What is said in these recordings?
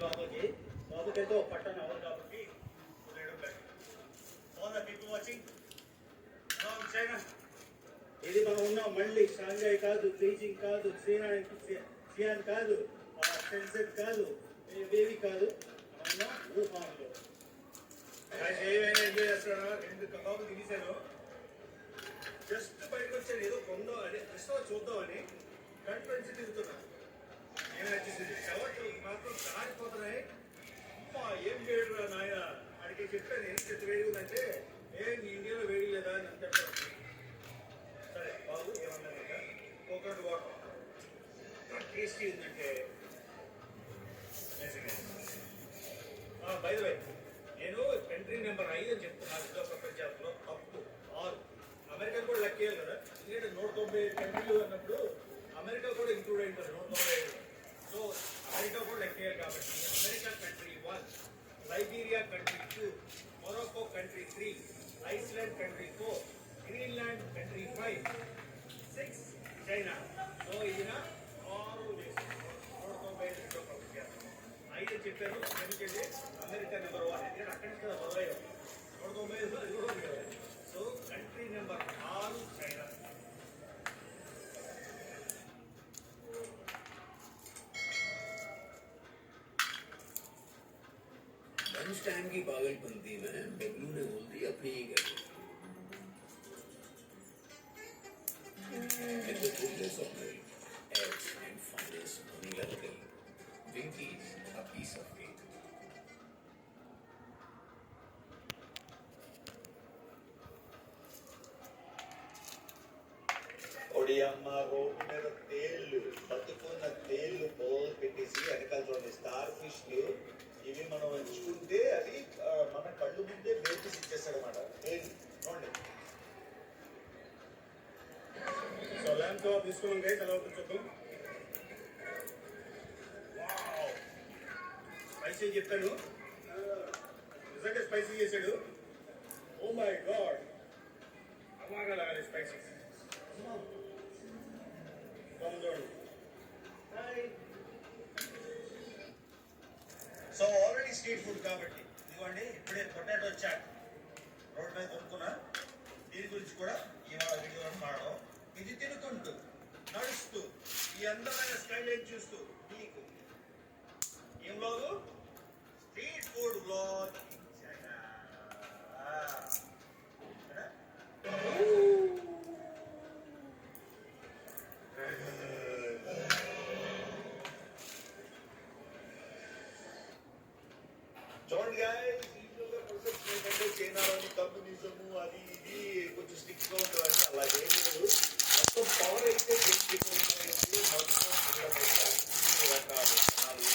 లోపలికి లోపలికైతే ఒక పట్టణ అవ్వదు కాబట్టి పీపుల్ వాచింగ్ చైనా. ఇది మనం ఉన్నాం మళ్ళీ షాంఘై కాదు, బీజింగ్ కాదు, సియాన్ కాదు, షెన్జెన్ కాదు, ఇవేవి కాదు, మనం ఉన్నాం వుహాన్లో. ఏమైనా ఎంజాయ్ చేస్తాడా? 2 కబాబులు తినేశాను. జస్ట్ బయటకు వచ్చాను, ఏదో కొందాం అని జస్ట్ చూద్దామని కంట్రోల్స్ తిరుగుతున్నాను. ఏం నచ్చేసింది చెవట్లు మాత్రం దారిపోతున్నాయి. అమ్మా ఏం వేడు రా నాయన అడిగి చెప్పాను. ఏం చెత్త వేడి ఉందంటే ఇండియాలో వేడి లేదా అని అంటారు. సరే బాబు ఏమన్నా కోకోనట్ వాటర్ టేస్టీ ఉందంటే బై ద వే నేను కంట్రీ నెంబర్ 5 అని చెప్తున్నాను. ఇంట్లో ప్రపంచంలో తప్పు 6. అమెరికా కూడా లెక్కేయాలి కదా, ఎందుకంటే 190 కంట్రీలు అన్నప్పుడు అమెరికా కూడా ఇంక్లూడ్ అయి ఉంటుంది 195. సో అమెరికా కూడా లెక్కేయాలి కాబట్టి America country 1, Liberia country 2, Morocco country 3, Iceland country 4, Greenland country 5, 6 China. So ఇది 6 దేశం 195 ప్రపంచం. 5 చెప్పాను ఎందుకంటే అమెరికా నెంబర్ 1, ఎందుకంటే అక్కడి నుంచి మొదలయ్యాం 195 అది కూడా కదా. So country number 6 China. Lunch time की पागलपंती में बबलू ने बोल दी अपनी ही घर a piece of cake. ఒడియమ్మ రోడ్డు మీద తేళ్లు బతుకున్న తేళ్లు పోలు పెట్టేసి వెనకాల చూడండి స్టార్ ఫిష్లు. ఇవి మనం ఎంచుకుంటే అది మన కళ్ళు ముందే బేర్చేసి ఇచ్చేస్తాడు అనమాట. చూడండి. సో ల్యాంప్ టాప్ తీసుకోండి గైస్, ఎలా ఉంటుంది చూద్దాం. స్పైసీ చెప్పాను, నిజంగా స్పైసీ చేశాడు. ఓ మై గాడ్, అలాగా లాగాలి spicy. So already street food కాబట్టి ఇదిగోండి, ఇప్పుడే పొటాటో చాట్ రోడ్ మీద కొనుక్కున్నా. దీని గురించి కూడా ఇవాళ వీడియో మాడడం. ఇది తినుకుంటూ నడుస్తూ ఈ అందమైన స్టైల్ ఏం చూస్తూ మీకు ఏం బ్లాగు, స్ట్రీట్ ఫుడ్ బ్లాగ్. చూడండి గాయ్స్, ఏంటంటే చైనాలోని కమ్యూనిజము అది ఇది కొంచెం స్టిక్గా ఉండేవాడి. అలా ఏం లేదు, మొత్తం పవర్ అయితే మొత్తం అన్ని రకాలు జనాలు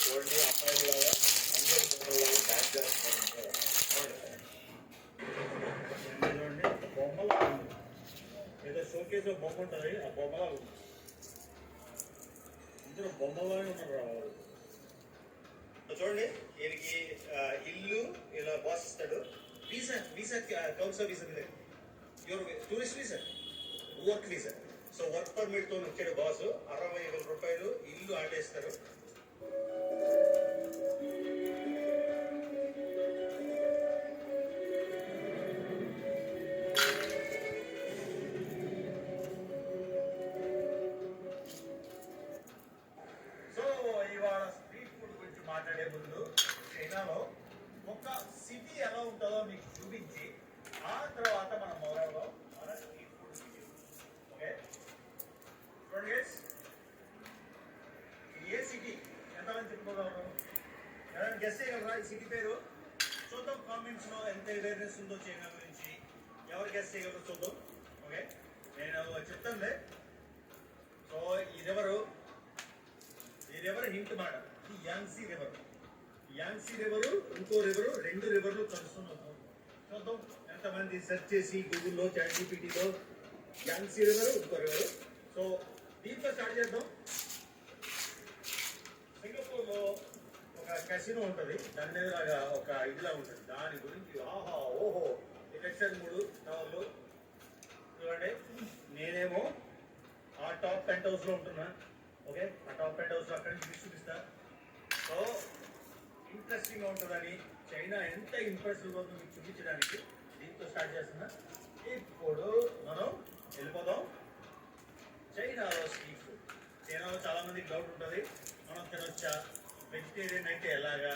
చూడండి. అమ్మాయిల లాగా అందరి బొమ్మలాగా డాన్స్ చేస్తున్నారు. చూడండి బొమ్మలా ఏదో షోకేస్ బొమ్మ ఉంటుంది, ఆ బొమ్మలా ఉంది. ఇందులో బొమ్మలానే ఉన్నారు. చూడండి వీరికి ఇల్లు ఇలా బాస్ ఇస్తాడు. వీసా వీసా కౌన్సా వీసా మీద your tourist visa, work visa. So work permit తో వచ్చాడు బాస్. 60,000 రూపాయలు ఇల్లు ఆడేస్తారు. మాట్లాడే ముందు చైనాలో ఒక సిటీ ఎలా ఉంటుందో మీకు చూపించి ఆ తర్వాత మన మొదలలో మన స్ట్రీట్ ఫుడ్ సిటీ. ఓకే చూడండి, ఏ సిటీ ఎంతమంది చెప్పుకోగలరు? ఎవరైనా గెస్ చేయగలరా ఈ సిటీ పేరు? చూద్దాం కామెంట్స్ లో ఎంత అవేర్నెస్ ఉందో చైనా గురించి. ఎవరు గెస్ చేయగలరు చూద్దాం. ఓకే నేను చెప్తానులే. సో ఈ రివరు హింట్ మాట, యాంగ్సీ రివర్. యాంగ్సీ రివరు ఇంకో రివరు, 2 రివర్లు కలుస్తున్నాం. చూద్దాం ఎంతమంది సెర్చ్ చేసి గూగుల్లో చాట్ జీపీటీలో యాంగ్సీ రివరు ఇంకో రివరు. సో దీంతో స్టార్ట్ చేద్దాం. సింగపూర్లో ఒక కసినో ఉంటుంది, దాని మీద లాగా ఒక ఇదిలా ఉంటుంది. దాని గురించి ఆహా ఓహో ఎలక్షన్ 3 టవర్లు చూడండి. నేనేమో ఆ టాప్ పెంట్ హౌస్ లో ఉంటున్నా. ఓకే ఆ టాప్ పెంట్ హౌస్ లో అక్కడి నుంచి చూపిస్తా. సో రిఫ్రెషింగ్గా ఉంటుందని, చైనా ఎంత ఇంప్రెసివ్ ఉందో మీకు చూపించడానికి దీంతో స్టార్ట్ చేస్తున్నా. ఇప్పుడు మనం వెళ్ళిపోదాం చైనాలో స్ట్రీట్ ఫుడ్. చైనాలో చాలా మందికి డౌట్ ఉంటుంది, మనం తినొచ్చా, వెజిటేరియన్ అయితే ఎలాగా,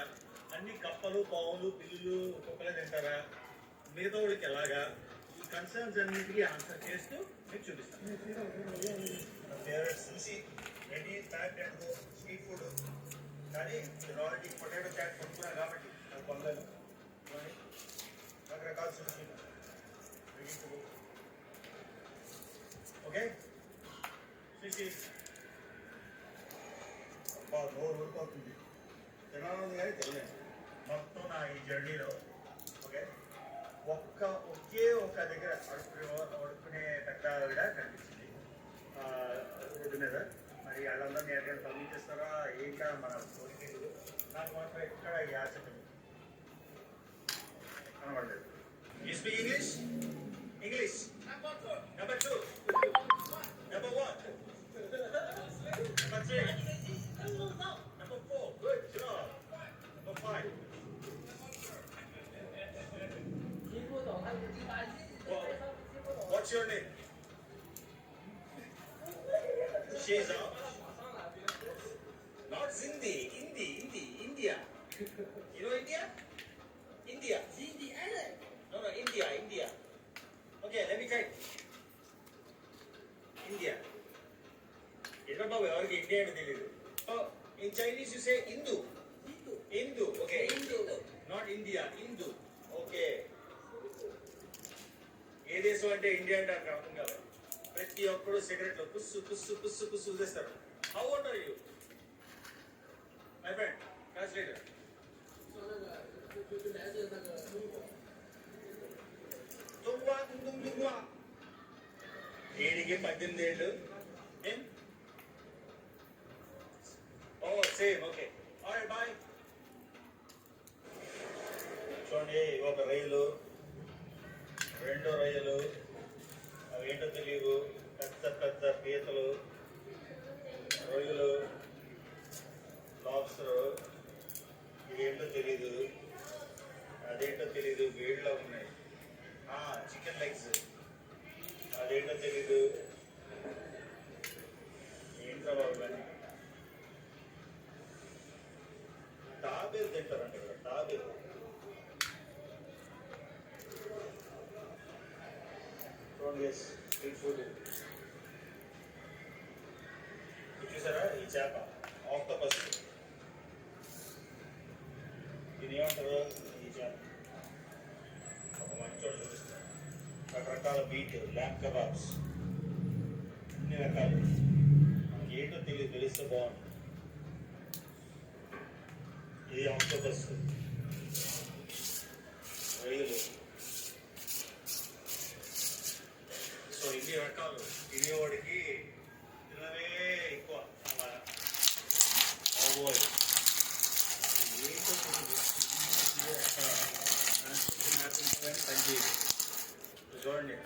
అన్ని కప్పలు పావులు పిల్లులు కుక్కలే తింటారా, మిగతా వాళ్ళకి ఎలాగా, ఈ కన్సర్న్స్ అన్నిటికీ ఆన్సర్ చేస్తూ మీకు చూపిస్తాను. Favourite Sushee ready pack and go street food. కానీ నేను ఆల్రెడీ పొటాటో చాట్ కొనుక్కున్నాను కాబట్టి నాకు పొందలేదు. రకరకాల Sushee ready to go. Okay Sushee అబ్బా నోరు ఊరిపోతుంది, తినాలని కానీ తెలియదు. మొత్తం నా ఈ జర్నీలో ఓకే ఒకే ఒక దగ్గర అడుక్కునే పెద్ద ఆవిడ కనిపించింది రోడ్డు మీద. మరి వాళ్ళందరినీ ఎక్కడ పంపించేస్తారా ఇంకా మన కోరికలు, నాకు మాత్రం ఎక్కడ ఈ ఆశ కనబడలేదు. You speak English? English number 2, number 1, number 3, number 4, good job, number 5. What's your name? Sheza. Not Zindi. India. You know India? India. Zindi island. No, India. Okay, let me check. India. Remember, we are India and Delhi. So, in Chinese you say Hindu. Hindu. Okay. Hindu. Not India. Hindu. Okay. ఏ దేశం అంటే India అంటే అక్కడ అర్థం కాదు. ప్రతి ఒక్కరు సిగరెట్లు పుస్సు పుస్సు పుస్సు పుస్సు ఉదేస్తారు. How old are you my friend? Translator. దీనికి 18 ఏళ్ళు. Oh same okay. Alright boy. చూడండి, ఒక రైలు, రెండో రొయ్యలు, అవి ఏంటో తెలియదు, పెద్ద పెద్ద పీతలు, రొయ్యలు, లాబ్స్టర్, ఇదేంటో తెలీదు, అదేంటో తెలీదు, వేడిలో ఉన్నాయి. చికెన్ లెగ్స్, అదేంటో తెలీదు, ఏంట్రా బాబు కానీ. తాబేలు తింటారంట ఇక్కడ, తాబేలు. స్ట్రీట్ ఫుడ్ చూసారా? ఈ చేప ఆక్టోపస్, దీని ఏమంటారు? ఈ చేప ఒక మంచోడు చూపిస్తారు. రకరకాల బీట్, ల్యాంప్ కబాబ్స్, అన్ని రకాలు. మనకి ఏంటో తెలిస్తే బాగుంటుంది. ఇది ఆక్టోపస్, రొయ్యలు. సో ఇన్ని రకాలు తినేవాడికి తినవే ఎక్కువ. ఏంటో పనిచేయదు. చూడండి,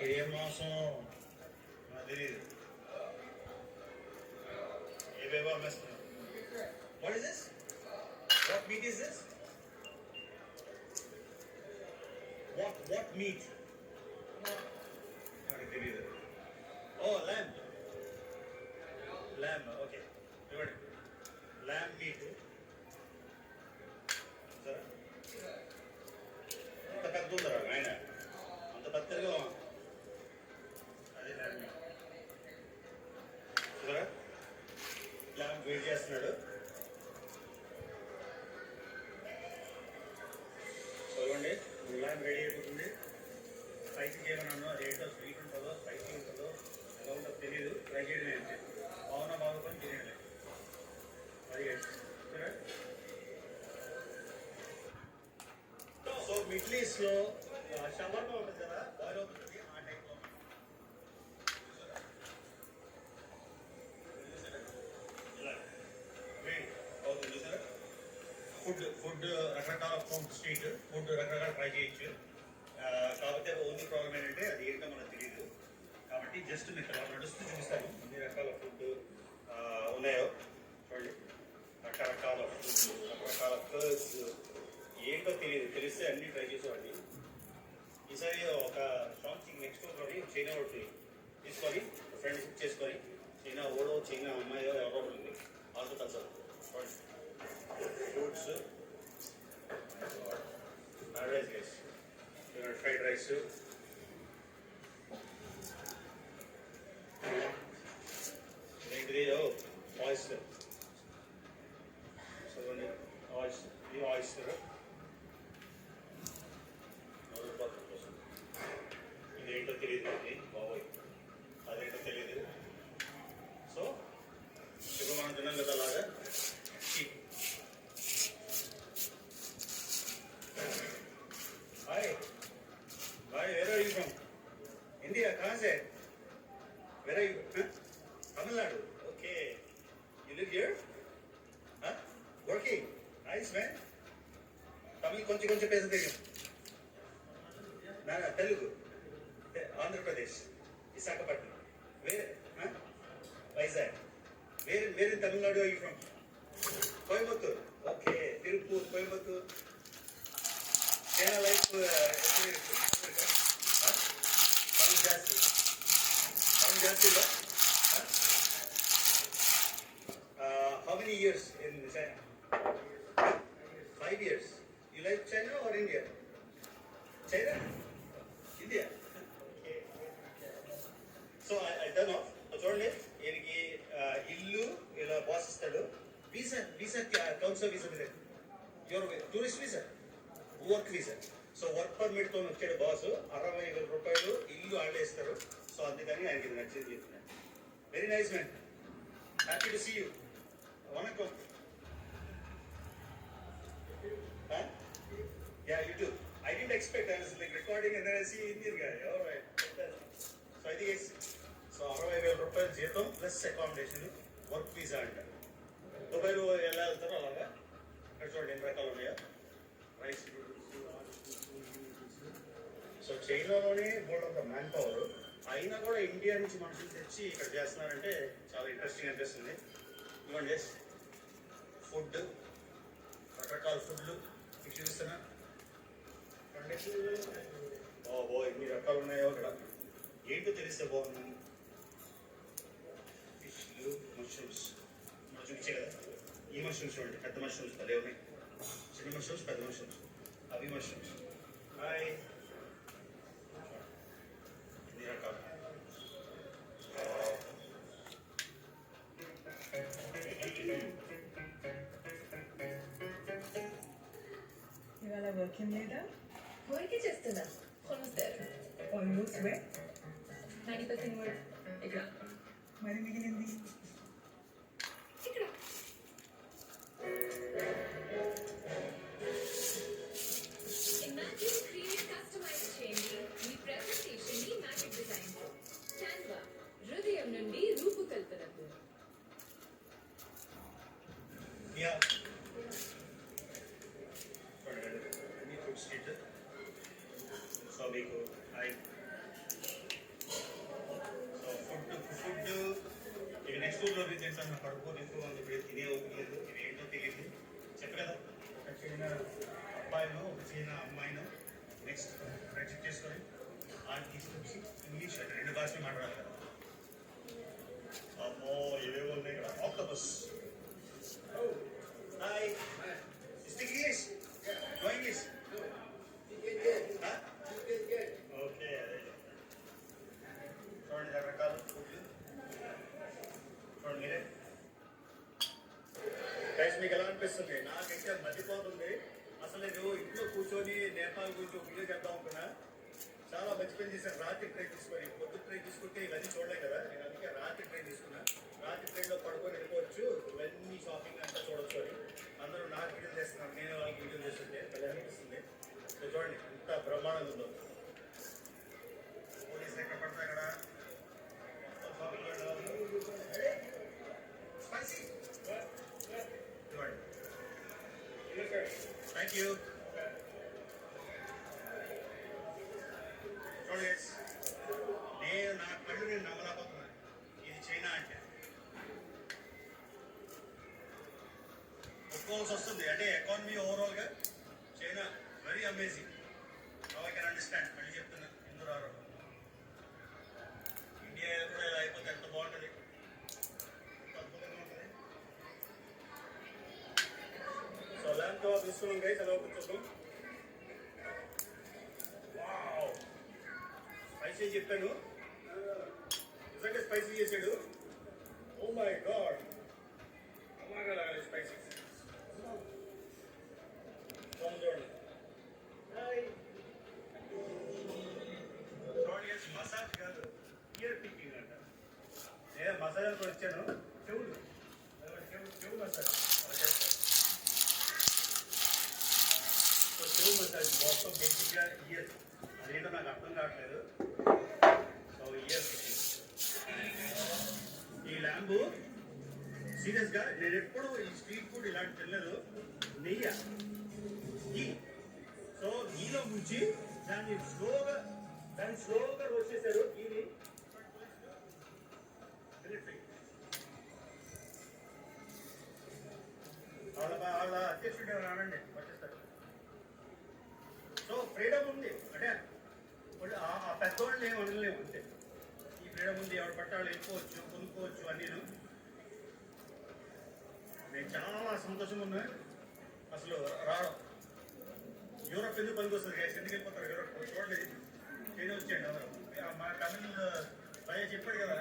ఇదేం మాంసం నాకు తెలియదు, ఏవేవో అమ్మేస్తున్నాం. What is this? What meat is this? What meat? నాకు తెలియదు. Oh lamb, okay. ఇవ్వండి, ల్యాంబ్ మీట్. సరే, అంత పెద్ద ఉందరా ఆయన, అంత పెద్దగా. అదే ల్యాంబ్ మీట్. సరే, ల్యాంబ్ వెయిట్ చేస్తున్నాడు. చూడండి, ల్యాంబ్ రెడీ అయిపోతుంది. స్పైసీ చేయమన్నాను, అదేంటో స్వీట్ ఉంటుందో స్పైసీ ఉంటుందో ఎలా ఉంటుందో తెలియదు. ట్రై చేయడమే అంతే. బాగున్నా బాగుంటుంది తినేది. అది సో మిడిల్ ఈస్ట్లో షవర్మా ఉంటుంది కదా, బాయిల్ అవుతుంది. ఆ టైప్లో ఇలా వేడి అవుతుంది చూసారా. ఫుడ్ రకరకాల స్ట్రీట్ ఫుడ్ రకరకాల ట్రై చేయొచ్చు. కాకపోతే ఓన్లీ ప్రాబ్లం ఏంటంటే అది ఏంటో మనకు తెలియదు. కాబట్టి జస్ట్ మీకు అలా నడుస్తూ చూపిస్తాను ఎన్ని రకాల ఫుడ్ ఉన్నాయో. అన్ని ట్రై చేసేవాడిని. ఈసారి ఒక షాపింగ్ నెక్స్ట్ లోని చైనా ఒకటి తీసుకొని ఫ్రెండ్షిప్ చేసుకొని చైనా ఓడో చైనా అమ్మాయో ఎవరో ఉంది వాళ్ళతో కలిసారు. Fruits, fried rice guys, fried rice, ఏంటిది ఆయిస్టర్, చూడండి ఆయిస్టర్, ఇది ఆయిస్టర్ ఇదేంటో తెలియదు మనకి బాబోయ్, అదేంటో తెలియదు. సో ఇప్పుడు మనం తిన్నాం కదా అలాగా. Hi hi, where are you from? India? కहाँ से? Where are you? Tamil Nadu. Okay, you live here? Working? Nice man. Tamil కొంచెం కొంచెం పేస తెలియదు. తెలుగు, ఆంధ్రప్రదేశ్, విశాఖపట్నం. వేరే వైజాగ్. వేరే Tamil Nadu. Are you from? Coimbatore. Okay, Tiruppur, Coimbatore. China life పనులు జాస్తి. How many years in China? 5 years. You like China or India? China? India? So I turn off. చూడండి, ఈయనకి ఇల్లు ఇలా బాస్ ఇస్తాడు. వీసా కౌన్సో వీసా మీద your tourist visa, work visa. So work permit తో వచ్చాడు బాస్. 60,000 రూపాయలు ఇల్లు ఆడే ఇస్తారు. సో అందుకని ఆయనకి ఇది నచ్చింది చెప్తున్నాను. Very nice man, happy to see you. వనకం. Yeah, you do. I didn't expect. I was like recording and then I see Indian guy. All right. So I think it's 60,000 రూపాయలు జీతం ప్లస్ అకామిడేషన్, వర్క్ వీసా అంట. దుబాయ్లో ఎలా వెళ్తారో అలాగా. ఇక్కడ చూడండి ఎన్ని రకాలు ఉన్నాయో. రైస్. సో చైనాలోనే బోల్డంత మ్యాన్ పవర్ అయినా కూడా ఇండియా నుంచి మనుషులు తెచ్చి ఇక్కడ చేస్తున్నారంటే చాలా ఇంట్రెస్టింగ్ అనిపిస్తుంది. ఇవ్వండి ఫుడ్, రకరకాల ఫుడ్లు మీకు చూపిస్తున్నా. బాబో ఎన్ని రకాలు ఉన్నాయో ఇక్కడ. ఏంటో తెలిస్తే బాగుంది. ఫిష్లు, మష్రూమ్స్ మనం చూపించే కదా. ఈ మష్రూమ్స్ చూడండి, పెద్ద మష్రూమ్స్ భలే ఉన్నాయి. చిన్న మష్రూమ్స్, పెద్ద మష్రూమ్స్, అవి మష్రూమ్స్. హాయ్, ఎన్ని రకాలు. ఇవాళ వర్కింగ్ లేదా? ఊరికే చేస్తున్నా. కొనుస్తారు. ఆల్మోస్ట్ వే 90% వర్క్ ఇక్కడ. మరి మిగిలింది ఇక్కడ. ఇమాజిన్, క్రియేట్, కస్టమైజ్ చేయండి మీ ప్రెజెంటేషన్ ని మ్యాజిక్ డిజైన్ తో. క్యాన్వా, హృదయం నుండి రూపకల్పనకు. Yeah food street. సో మీకు హాయ్. సో ఫుడ్ ఇక నెక్స్ట్ ఊర్లో తింటాను. కడుపు ఎక్కువ ఉంది, ఇప్పుడు తినే ఓపికలేదు. ఇవి ఏంటో తెలియదు. చెప్పు కదా, ఒక చైనా అబ్బాయిను ఒక చైనా అమ్మాయిను నెక్స్ట్ ఫ్రెండ్షిప్ చేసుకొని ఆయన తీసుకొచ్చి ఇంగ్లీష్ అంటే 2 భాషలు మాట్లాడాలి కదా. అమ్మో ఏవేవో ఉన్నాయి ఇక్కడ. Octopus. Hi, speak English? No English? Okay, చూడండి రకరకాల ఫుడ్లు చూడండి మీరే. గైస్ మీకు ఎలా అనిపిస్తుంది? నాకైతే మర్చిపోతుంది. అసలు నేను ఇంట్లో కూర్చొని నేపాల్ గురించి ఒక వీడియో చేద్దాం అనుకున్నా. చాలా మంచి పని చేశాను. రాత్రి ట్రైన్ తీసుకొని, పొద్దు ట్రైన్ తీసుకుంటే ఇవన్నీ చూడలేం కదా. నేను అందుకే రాత్రి ట్రైన్ తీసుకున్నా. రాత్రి ట్రైన్లో పడుకొని వెళ్ళిపోవచ్చు, ఇవన్నీ షాపింగ్ అంతా చూడొచ్చు అని. అందరూ నాకు వీడియో చేస్తున్నారు, నేను వాళ్ళకి వీడియో చేస్తుంటే భలే అనిపిస్తుంది. చూడండి ఎంత బ్రహ్మాండంగా ఉందో. పోలీసులు ఎక్కడ పడతాయి అక్కడ. స్పైసీ. Thank you. చూడండి, నేను నా కళ్ళు నేను నమ్మలేకపోతున్నాను. ఇది చైనా అంటే ఒప్పుకోవాల్సి వస్తుంది. అంటే ఎకానమీ ఓవరాల్గా China very very amazing. Now I can understand. మళ్ళీ చెప్తున్నా ఎందుకు రారు. ఇండియా కూడా ఇలా అయిపోతే ఎంత బాగుంటుంది. ఎంత అద్భుతంగా ఉంటుంది. సో ల్యాంప్ తో తీసుకున్నాం గైస్, అలా కూర్చోం. వావ్, స్పైసీ చెప్పాను, నిజంగా స్పైసీ చేశాడు. ఓ మై గాడ్, అలాగే లాగాలి స్పైసీ. చూడండి మసాజ్ కాదు, ఇయర్ పికింగ్ అంట. నేను మసాజ్ అని వచ్చాను, చెవులు చెవు మసాజ్. సో చెవు మసాజ్ మొత్తం బేసిక్గా ఇయర్, అదేంటో నాకు అర్థం కావట్లేదు. So year picking. ఈ ల్యాంబు సీరియస్గా నేను ఎప్పుడు ఈ స్ట్రీట్ ఫుడ్ ఇలాంటి తినలేదు. నెయ్యి ఘీ, సో ఘీలో ముంచి దాన్ని స్లోగా రోస్ట్ చేశారు. ఘీని వాళ్ళ అధ్యక్షుడు రానండి వచ్చేస్తారు. సో ఫ్రీడమ్ ఉంది అంటే ఆ పెద్దవాళ్ళని ఏమి అనలేము అంతే. ఈ ఫ్రీడమ్ ఉంది, ఎవరు పట్టాలు వెళ్ళిపోవచ్చు, కొనుక్కోవచ్చు అన్నీ. నేను చాలా సంతోషంగా ఉన్నా అసలు రావడం. యూరోప్ ఎందుకు పనికి వస్తుంది గ్యాస్, ఎందుకు వెళ్ళిపోతారు యూరోప్? చూడండి, నేను వచ్చాయండి అందరూ. మా తమిళ భయ చెప్పాడు కదా,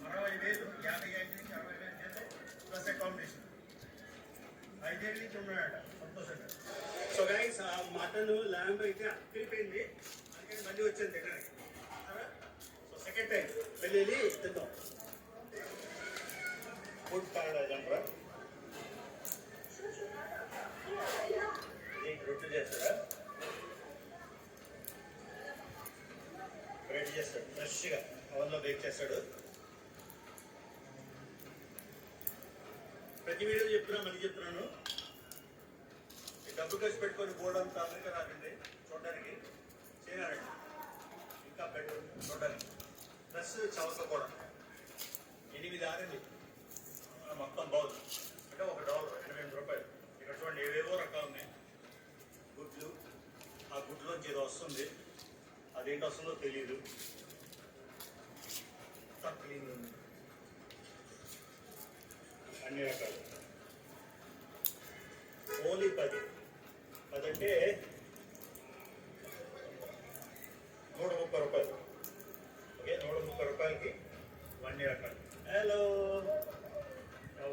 60,000, 55 నుంచి 60,000 చేస్తాం ప్లస్ అకామిడేషన్. 5 ఏళ్ళ నుంచి ఉన్నాడట సంతోషంగా. సో గైస్, ఆ మటన్ ల్యాంబ్ అయితే అక్కిపోయింది, అందుకని మళ్ళీ వచ్చాను తినడానికి. సో సెకండ్ టైం వెళ్ళి తిందాం. ఫుడ్ ప్యారడైజ్ అంటారా. రొట్టె చేస్తాడా, బ్రెడ్ చేస్తాడు, ఫ్రెష్గా ఓవెన్లో బేక్ చేస్తాడు. ప్రతి వీడియో మళ్ళీ చెప్తున్నాను, డబ్బు ఖర్చు పెట్టుకొని బోర్డు అంతా అమెరికా రాకండి చూడడానికి, చేయనారండి ఇంకా బెటర్ చూడడానికి. ప్లస్ చవస కూడా 8 ఆరండి మొత్తం బాగుంది. అంటే $1 $88. ఇక్కడ చూడండి ఏవేవో రకాలు ఉన్నాయి. గుడ్లు, ఆ గుడ్లోంచి ఏదో వస్తుంది, అదేంటి వస్తుందో తెలీదు. క్లీన్ ఉంది, అన్ని రకాలు. ఓన్లీ 10 అంటే $130. ఓకే, $130కి అన్ని రకాలు. హలో,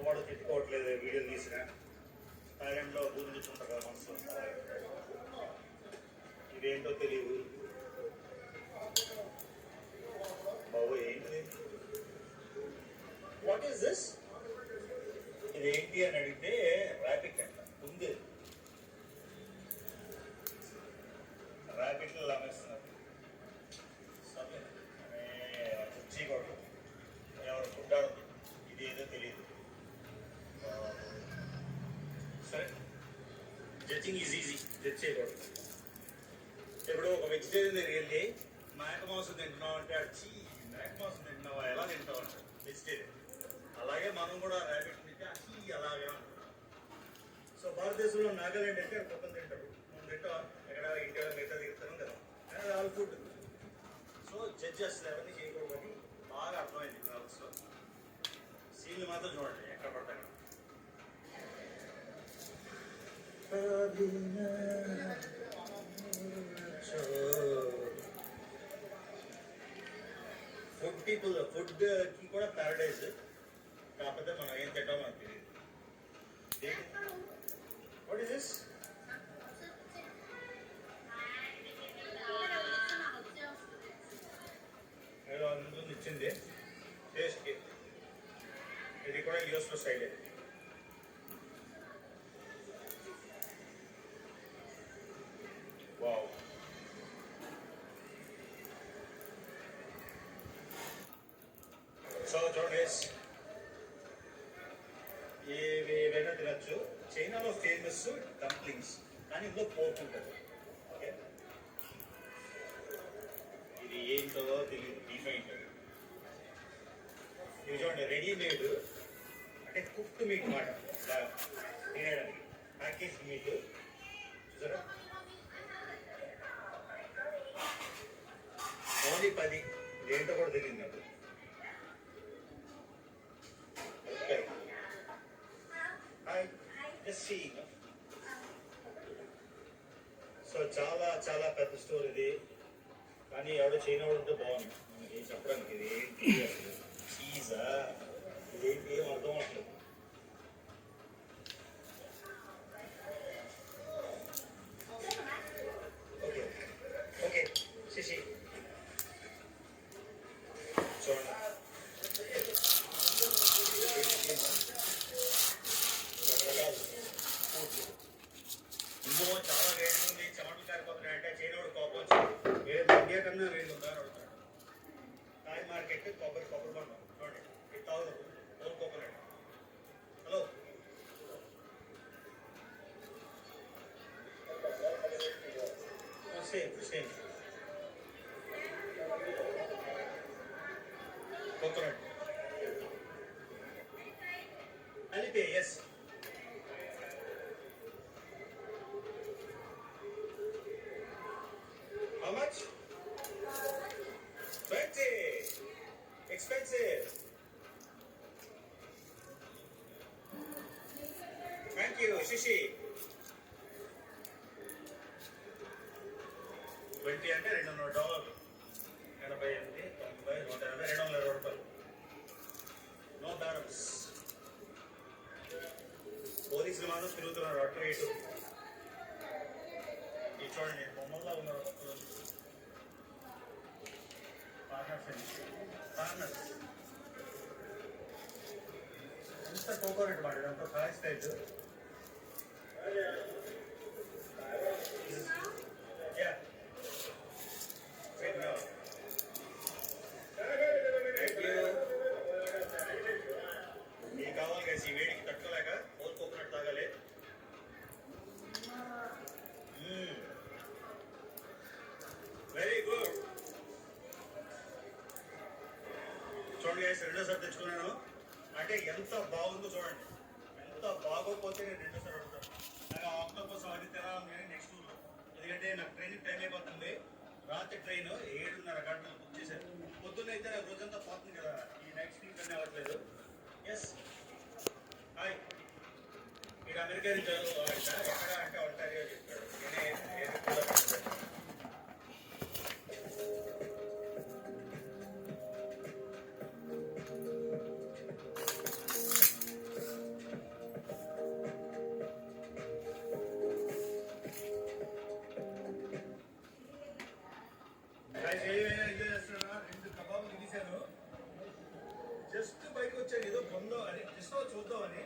వాడు తిట్టుకోవట్లేదు వీడియో తీసిన. థాయిలాండ్లో భూమి తెచ్చుకుంటారు కదా మనసు, ఇదేంటో తెలియదు బాబు. ఏంటిది, వాట్ ఈస్ దిస్, ఇదేంటి అని అడిగితే ర్యాపిట్ అంట. ఉంది ర్యాపిట్లు అమ్మేస్తున్నారు. సరే రుచి కూడా ఎవరు ఫుడ్ ఆడదు, ఇది ఏదో తెలియదు. సరే, జడ్జింగ్ ఈజ్ ఈజీ, జడ్జ్ చేయకూడదు. ఇప్పుడు ఒక వెజిటేరియన్ దగ్గరికి వెళ్ళి మేక మాంసం తింటున్నావు అంటే అచ్చి మేక మాంసం తింటున్నావా, ఎలా తింటావు అంటే వెజిటేరియన్. అలాగే మనం కూడా ర్యాబిట్ తింటే అచ్చి అలాగే ఉంటాం. సో భారతదేశంలో నాగాలాండ్ అంటే మొత్తం తింటారు, మనం తింటావా? ఎక్కడ ఇంటి మిగతా తింటాం కదా, అది ఆల్ ఫుడ్. సో జడ్జెస్ ఎవరిని చేయకూడదని బాగా అర్థమైంది ట్రావెల్స్లో. సీన్లు మాత్రం చూడండి ఎక్కడ పడతాయి. ఫుడ్ పీపుల్, ఫుడ్కి కూడా ప్యారడైజ్. కాకపోతే మనం ఏం తింటామో మనకు తెలియదు. What is this? ఏదో అందులో ఇచ్చింది టేస్ట్కి. ఇది కూడా యూఎస్లో స్టైలే. వావ్, సో చూడండి, ఏవేవైనా తినచ్చు. చైనాలో ఫేమస్ డంప్లింగ్స్, కానీ ఇందులో పోర్క్ ఉంటుంది. ఓకే, ఇది ఏంటో తెలియదు, డీఫైన్. ఇవి చూడండి, రెడీమేడ్ అంటే కుక్డ్ మీట్ మాట తినేయడానికి. ప్యాకేజ్ మీట్ చూసారా, ఓన్లీ 10. ఏంటో కూడా తెలియదు నాకు. Hi, just see. సో చాలా చాలా పెద్ద స్టోర్ ఇది, కానీ ఎవడో చైనా ఉంటే బాగుంది మనకి చెప్పడానికి. ఇది ఏంటి అసలు చీజా, ఇదేంటి ఏం అర్థం అవట్లేదు. ఓకే ఓకే శశి చూడండి. ఇంకో చాలా వేడిగా ఉంది, చెమటలు కారిపోతున్నాయి అంటే చైనాడు కోపం వచ్చింది. వేరే ఇండియా కన్నా వేడి ఉందా అని అడుగుతాడు. థాయ్ మార్కెట్ కొబ్బరి బండం చూడండి, ఇది తాగుదాం. Whole coconut. Hello, same coconut Alipay. Yes, how much? 20. Expensive. Thank you, Shishi. 20 అంటే $200. 88, 90, 180, $220. నో బ్యారమ్స్. పోలీసులు మాత్రం తిరుగుతున్నారు అటు ఇటు. ఇది చూడండి, బొమ్మల్లో ఉన్నారు. పార్ట్నర్స్ ఎంత కోకోనట్ మాట, ఇదంతా ఫ్రాన్స్ స్టైల్. యా, మీకు కావాలి కదా ఈ వేడికి తట్టుకోలేక హోల్ కోకోనట్ తాగాలి. Very good. చూడండి గైస్, రెండోసారి తెచ్చుకున్నాను. అంటే ఎంత బాగుందో చూడండి. ఎంత బాగోకపోతే నేను రెండోసారి అడుగుతాను. నాకు ఆక్టోపస్ అది తినాలని కానీ నెక్స్ట్ ఊర్లో, ఎందుకంటే నాకు ట్రైన్ టైం అయిపోతుంది. రాత్రి ట్రైన్ 7:30 గంటలు బుక్ చేశారు. పొద్దున్న అయితే నాకు రోజంతా పోతుంది కదా, ఈ నైట్ స్లీప్ అన్నీ అవ్వట్లేదు. Yes, hi. ఇక్కడ అమెరికా నుంచి ఎక్కడ అంటే ఒంటారియో చెప్పాడు. ఏమైనా ఎంజాయ్ చేస్తున్నారా? 2 కబాబులు తినేశాను. జస్ట్ బయటకు వచ్చాను, ఏదో పొందో అని జస్ట్ చూద్దామని.